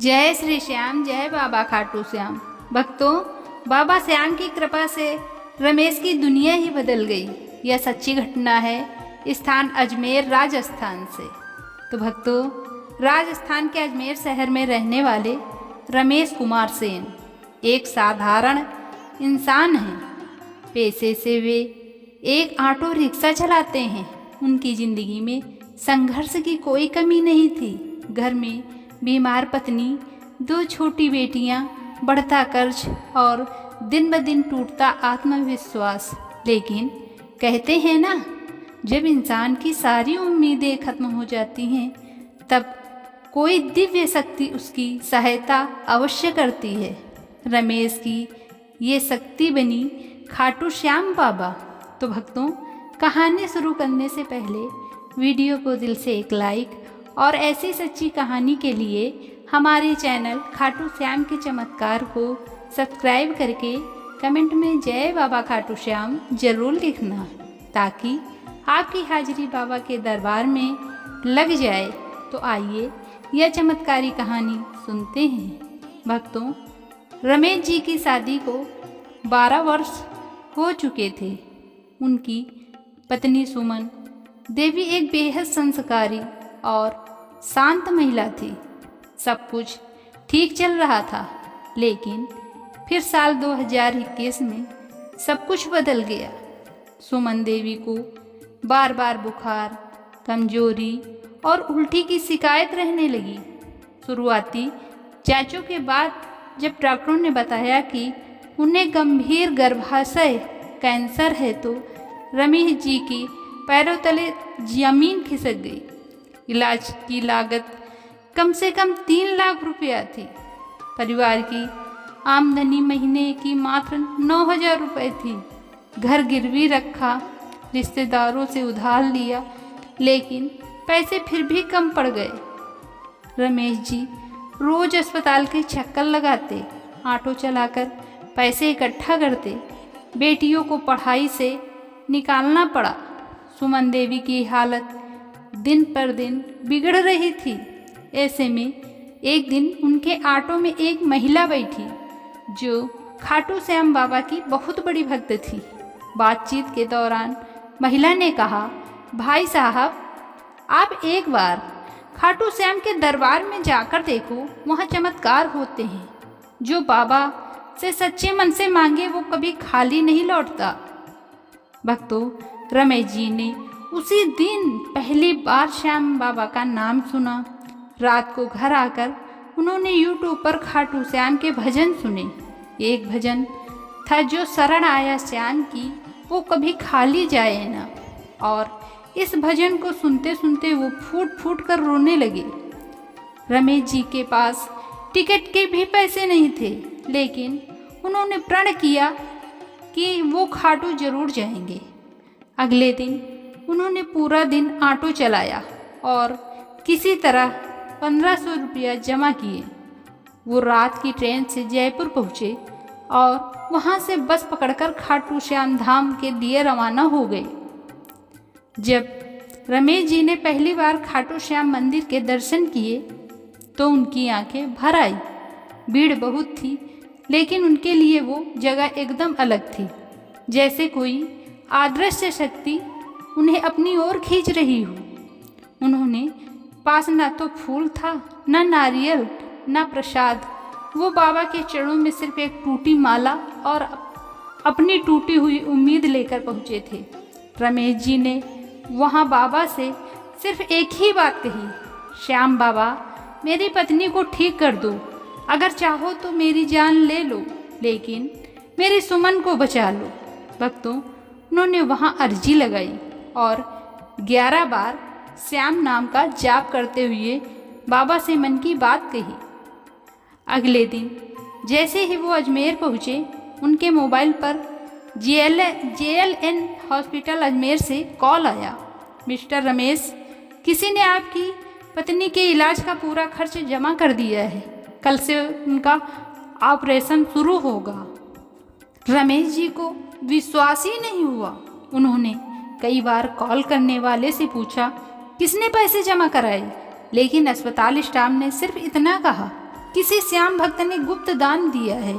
जय श्री श्याम, जय बाबा खाटू श्याम। भक्तों, बाबा श्याम की कृपा से रमेश की दुनिया ही बदल गई। यह सच्ची घटना है। स्थान अजमेर, राजस्थान से। तो भक्तों, राजस्थान के अजमेर शहर में रहने वाले रमेश कुमार सेन एक साधारण इंसान हैं। पेशे से वे एक ऑटो रिक्शा चलाते हैं। उनकी ज़िंदगी में संघर्ष की कोई कमी नहीं थी। घर में बीमार पत्नी, 2 छोटी बेटियां, बढ़ता कर्ज और दिन ब दिन टूटता आत्मविश्वास। लेकिन कहते हैं ना, जब इंसान की सारी उम्मीदें खत्म हो जाती हैं तब कोई दिव्य शक्ति उसकी सहायता अवश्य करती है। रमेश की ये शक्ति बनी खाटू श्याम बाबा। तो भक्तों, कहानी शुरू करने से पहले वीडियो को दिल से एक लाइक और ऐसी सच्ची कहानी के लिए हमारे चैनल खाटू श्याम के चमत्कार को सब्सक्राइब करके कमेंट में जय बाबा खाटू श्याम जरूर लिखना, ताकि आपकी हाजिरी बाबा के दरबार में लग जाए। तो आइए यह चमत्कारी कहानी सुनते हैं। भक्तों, रमेश जी की शादी को 12 वर्ष हो चुके थे। उनकी पत्नी सुमन देवी एक बेहद संस्कारी और शांत महिला थी। सब कुछ ठीक चल रहा था, लेकिन फिर साल 2021 में सब कुछ बदल गया। सुमन देवी को बार बार बुखार, कमजोरी और उल्टी की शिकायत रहने लगी। शुरुआती जांचों के बाद जब डॉक्टरों ने बताया कि उन्हें गंभीर गर्भाशय कैंसर है, तो रमेश जी की पैरों तले जमीन खिसक गई। इलाज की लागत कम से कम 3 लाख रुपया थी। परिवार की आमदनी महीने की मात्र 9,000 रुपये थी। घर गिरवी रखा, रिश्तेदारों से उधार लिया, लेकिन पैसे फिर भी कम पड़ गए। रमेश जी रोज अस्पताल के चक्कर लगाते, ऑटो चलाकर पैसे इकट्ठा करते। बेटियों को पढ़ाई से निकालना पड़ा। सुमन देवी की हालत दिन पर दिन बिगड़ रही थी। ऐसे में एक दिन उनके ऑटो में एक महिला बैठी, जो खाटू श्याम बाबा की बहुत बड़ी भक्त थी। बातचीत के दौरान महिला ने कहा, भाई साहब, आप एक बार खाटू श्याम के दरबार में जाकर देखो, वहाँ चमत्कार होते हैं। जो बाबा से सच्चे मन से मांगे वो कभी खाली नहीं लौटता। भक्तों, रमेश जी ने उसी दिन पहली बार श्याम बाबा का नाम सुना। रात को घर आकर उन्होंने यूट्यूब पर खाटू श्याम के भजन सुने। एक भजन था, जो शरण आया श्याम की वो कभी खाली जाए ना। और इस भजन को सुनते सुनते वो फूट फूट कर रोने लगे। रमेश जी के पास टिकट के भी पैसे नहीं थे, लेकिन उन्होंने प्रण किया कि वो खाटू जरूर जाएंगे। अगले दिन उन्होंने पूरा दिन ऑटो चलाया और किसी तरह 1500 रुपया जमा किए। वो रात की ट्रेन से जयपुर पहुँचे और वहाँ से बस पकड़कर खाटू श्याम धाम के लिए रवाना हो गए। जब रमेश जी ने पहली बार खाटू श्याम मंदिर के दर्शन किए तो उनकी आंखें भर आई। भीड़ बहुत थी, लेकिन उनके लिए वो जगह एकदम अलग थी, जैसे कोई अदृश्य शक्ति उन्हें अपनी ओर खींच रही हो। उन्होंने पास ना तो फूल था, ना नारियल, ना प्रसाद। वो बाबा के चरणों में सिर्फ एक टूटी माला और अपनी टूटी हुई उम्मीद लेकर पहुँचे थे। रमेश जी ने वहाँ बाबा से सिर्फ एक ही बात कही, श्याम बाबा, मेरी पत्नी को ठीक कर दो। अगर चाहो तो मेरी जान ले लो, लेकिन मेरी सुमन को बचा लो। भक्तों, उन्होंने वहाँ अर्जी लगाई और 11 बार श्याम नाम का जाप करते हुए बाबा से मन की बात कही। अगले दिन जैसे ही वो अजमेर पहुँचे, उनके मोबाइल पर JLN हॉस्पिटल अजमेर से कॉल आया। मिस्टर रमेश, किसी ने आपकी पत्नी के इलाज का पूरा खर्च जमा कर दिया है। कल से उनका ऑपरेशन शुरू होगा। रमेश जी को विश्वास ही नहीं हुआ। उन्होंने कई बार कॉल करने वाले से पूछा, किसने पैसे जमा कराए, लेकिन अस्पताल स्टाफ ने सिर्फ इतना कहा, किसी श्याम भक्त ने गुप्त दान दिया है।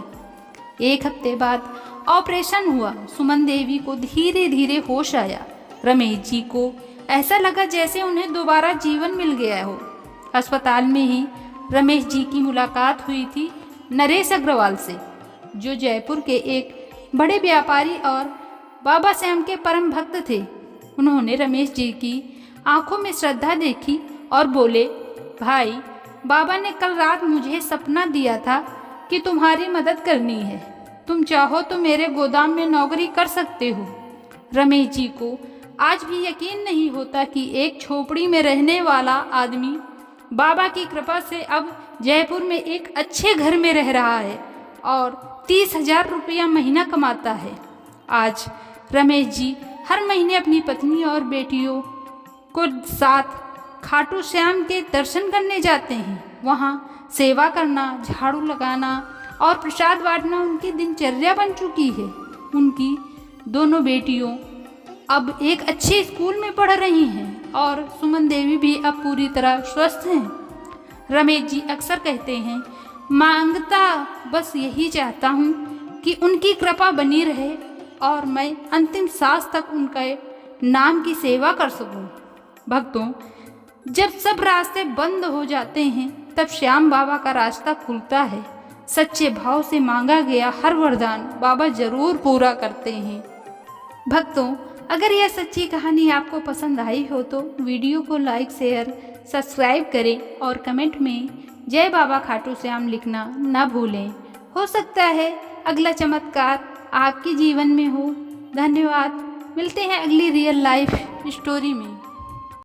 1 हफ्ते बाद ऑपरेशन हुआ। सुमन देवी को धीरे धीरे होश आया। रमेश जी को ऐसा लगा जैसे उन्हें दोबारा जीवन मिल गया हो। अस्पताल में ही रमेश जी की मुलाकात हुई थी नरेश अग्रवाल से, जो जयपुर के एक बड़े व्यापारी और बाबा श्याम के परम भक्त थे। उन्होंने रमेश जी की आंखों में श्रद्धा देखी और बोले, भाई, बाबा ने कल रात मुझे सपना दिया था कि तुम्हारी मदद करनी है। तुम चाहो तो मेरे गोदाम में नौकरी कर सकते हो। रमेश जी को आज भी यकीन नहीं होता कि एक झोपड़ी में रहने वाला आदमी बाबा की कृपा से अब जयपुर में एक अच्छे घर में रह रहा है और 30,000 रुपया महीना कमाता है। आज रमेश जी हर महीने अपनी पत्नी और बेटियों को साथ खाटू श्याम के दर्शन करने जाते हैं। वहाँ सेवा करना, झाड़ू लगाना और प्रसाद बांटना उनकी दिनचर्या बन चुकी है। उनकी दोनों बेटियों अब एक अच्छे स्कूल में पढ़ रही हैं और सुमन देवी भी अब पूरी तरह स्वस्थ हैं। रमेश जी अक्सर कहते हैं, मांगता बस यही चाहता हूँ कि उनकी कृपा बनी रहे और मैं अंतिम सांस तक उनके नाम की सेवा कर सकूँ। भक्तों, जब सब रास्ते बंद हो जाते हैं तब श्याम बाबा का रास्ता खुलता है। सच्चे भाव से मांगा गया हर वरदान बाबा जरूर पूरा करते हैं। भक्तों, अगर यह सच्ची कहानी आपको पसंद आई हो तो वीडियो को लाइक, शेयर, सब्सक्राइब करें और कमेंट में जय बाबा खाटू श्याम लिखना न भूलें। हो सकता है अगला चमत्कार आपके जीवन में हो। धन्यवाद। मिलते हैं अगली रियल लाइफ स्टोरी में।